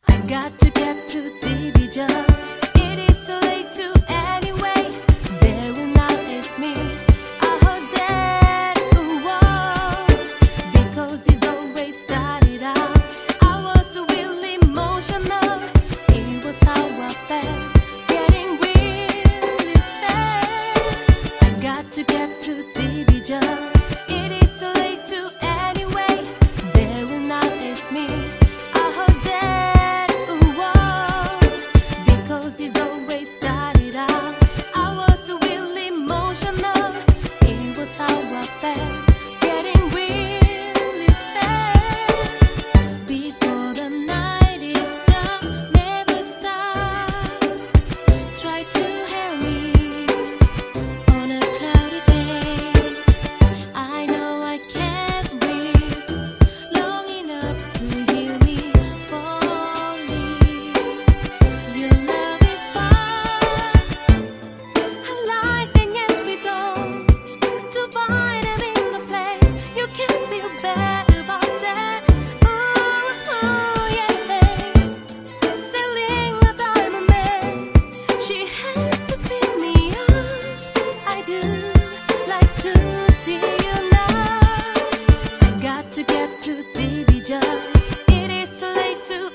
I got to get to Division. It is too late to anyway. They will not ask me. I heard that because it always started out. I was really emotional. It was how I felt, getting really sad. I got to get to Division. It is too late to anyway. They will not ask me. I heard that because it always started out. I was really emotional. It was how I felt, getting really sad. Before the night is done, never stop. Try to help me on a cloudy day. I know I can't wait long enough to heal me falling. Your love is far. I like and yes we go to find him in the place. You can feel bad about that. Ooh, yeah. Selling a diamond man. She has to pick me up. I do like to see you now. I got to get to Division. It is too late to